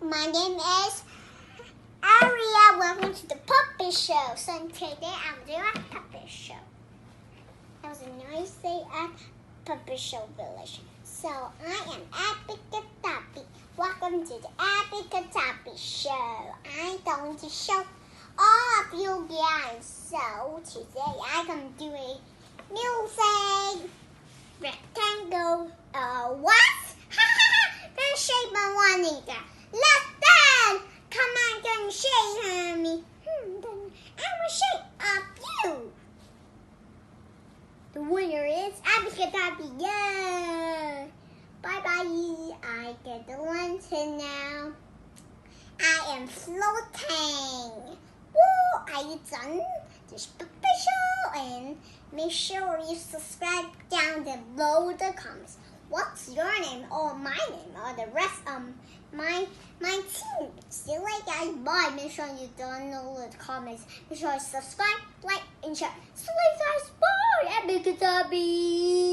My name is Aria. Welcome to the puppet show. So today I'm doing a puppet show. It was a nice day at Puppet Show Village. So I am Abby. Welcome to the Abby Show. I'm going to show all of you guys. So today I'm going to do a music rectangle. What? Gonna shake my one either. Let's dance. Come on, gonna shake, honey. Then I will shake up you. The winner is Abby. Yeah. Bye bye. I get the lantern now. I am floating. Woo! Are you done this puppet show? And make sure you subscribe down below the comments. What's your name or my name or the rest of my team? See you later, guys. Bye. Make sure you don't know the comments. Make sure you subscribe, like, and share. See you later, guys. Bye. Abby.